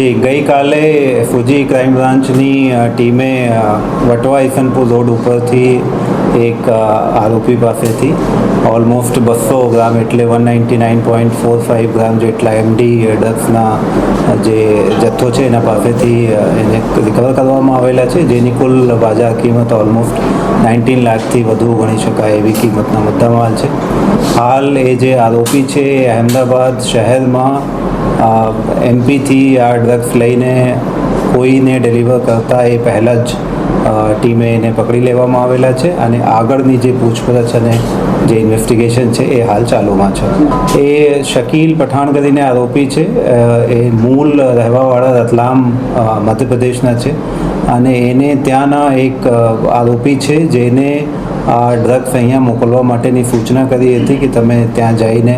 ગઈકાલે Fuji crime બ્રાન્ચની ટીમે વટવા ઈસનપુર રોડ ઉપરથી એક આરોપી પાસેથી ઓલમોસ્ટ 200 ગ્રામ એટલે 199.45 ગ્રામ જેટલા એમડી ડ્રગ્સના જે જથ્થો છે એના પાસેથી એને રિકવર કરવામાં આવેલા છે, જેની કુલ બાજાર કિંમત ઓલમોસ્ટ 19 લાખથી વધુ ગણી શકાય એવી કિંમતના મુદ્દામાલ છે. હાલ એ જે આરોપી છે એ અહેમદાબાદ શહેરમાં એમપીથી આ ડ્રગ્સ લઈને કોઈને ડિલિવર કરતા એ પહેલાં જ ટીમે એને પકડી લેવામાં આવેલા છે અને આગળની જે પૂછપરછ અને જે ઇન્વેસ્ટિગેશન છે એ હાલ ચાલુમાં છે. એ શકીલ પઠાણ કરીને આરોપી છે, એ મૂળ રહેવાવાળા રતલામ મધ્યપ્રદેશના છે અને એને ત્યાંના એક આરોપી છે જેને આ ડ્રગ્સ અહીંયા મોકલવા માટેની સૂચના કરી હતી કે તમે ત્યાં જઈને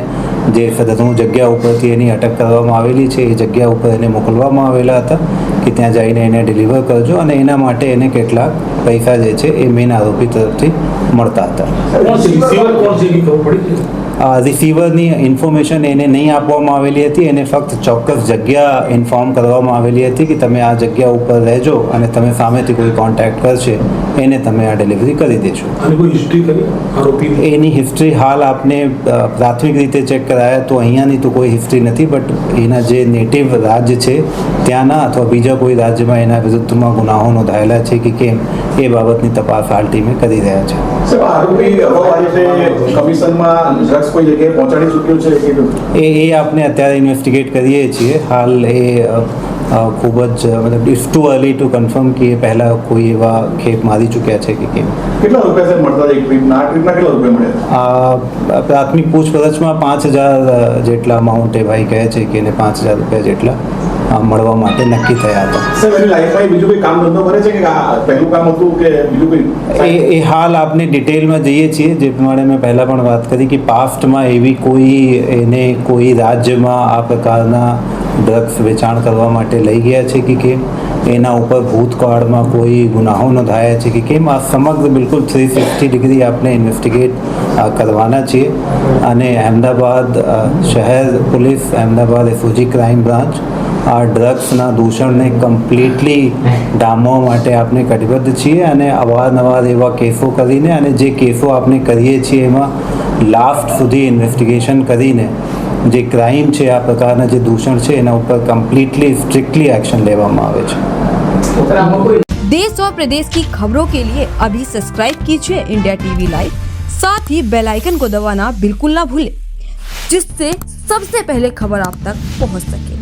જે સદનુ જગ્યા ઉપરથી એની અટક કરવામાં આવેલી છે એ જગ્યા ઉપર એને મોકલવામાં આવેલા હતા કે ત્યાં જઈને એને ડિલિવર કરજો અને એના માટે એને કેટલાક પૈસા જે છે એ મેઇન આરોપી તરફથી મળતા હતા. રિસીવરની ઇન્ફોર્મેશન એને નહીં આપવામાં આવેલી હતી, એને ફક્ત ચોક્કસ જગ્યા ઇન્ફોર્મ કરવામાં આવેલી હતી કે તમે આ જગ્યા ઉપર રહેજો અને તમે સામેથી કોઈ કોન્ટેક્ટ કરશે એને તમે આ ડિલિવરી કરી દેશો. એની હિસ્ટ્રી હાલ આપને પ્રાથમિક રીતે ચેક કરાયા તો અહીંયાની તો કોઈ હિસ્ટ્રી નથી, બટ એના જે નેટિવ રાજ્ય છે ત્યાંના અથવા બીજા કોઈ રાજ્યમાં એના વિરુદ્ધમાં ગુનાઓ નોંધાયેલા છે કે કેમ એ બાબતની તપાસ હાલ ટીમે કરી રહ્યા છે. એ આપને અત્યારે ઇન્વેસ્ટિગેટ કરીએ છીએ. હાલ એ ખૂબ જ મતલબ it's too early to confirm કે એ પહેલાં કોઈ એવા ખેપ મારી ચૂક્યા છે કે કેમ. કેટલા રૂપિયા મળતા એક ટ્રીપના? આ ટ્રીપના કેટલા રૂપિયા મળ્યા? પ્રાથમિક પૂછપરછમાં 5,000 જેટલા અમાઉન્ટ એ ભાઈ કહે છે કે એને 5,000 રૂપિયા જેટલા મળવા માટે નક્કી થયા હતા. સર, એની લાઈફમાં બીજું કોઈ કામ ધંધો કરે છે કે પહેલું કામ હતું કે બીજું કોઈ? એ હાલ આપને ડિટેલમાં જઈએ છીએ. જે પ્રમાણે મેં પહેલાં પણ વાત કરી કે પાસ્ટમાં એવી એને કોઈ રાજ્યમાં આ પ્રકારના ડ્રગ્સ વેચાણ કરવા માટે લઈ ગયા છે કે કેમ, એના ઉપર ભૂતકાળમાં કોઈ ગુનાહો નોંધાયા છે કે કેમ, આ સમગ્ર બિલકુલ 360 ડિગ્રી આપણે ઇન્વેસ્ટિગેટ કરવાના છીએ અને અહેમદાબાદ શહેર police, Ahmedabad Fuji crime branch આ ડ્રગ્સના દૂષણને કમ્પ્લીટલી ડામવા માટે આપણે કટિબદ્ધ છીએ અને અવારનવાર એવા કેસો કરીને અને જે કેસો આપણે કરીએ છીએ એમાં લાસ્ટ સુધી ઇન્વેસ્ટિગેશન કરીને જે ક્રાઇમ છે આ પ્રકારના જે દૂષણ છે એના ઉપર કમ્प्लीटली स्ट्रिक्टली एक्शन लेવામાં આવે છે. देश और प्रदेश की खबरों के लिए अभी सब्सक्राइब कीजिए इंडिया टीवी लाइव, साथ ही बेल आइकन को दबाना बिल्कुल ना भूलें, जिससे सबसे पहले खबर आप तक पहुंच सके.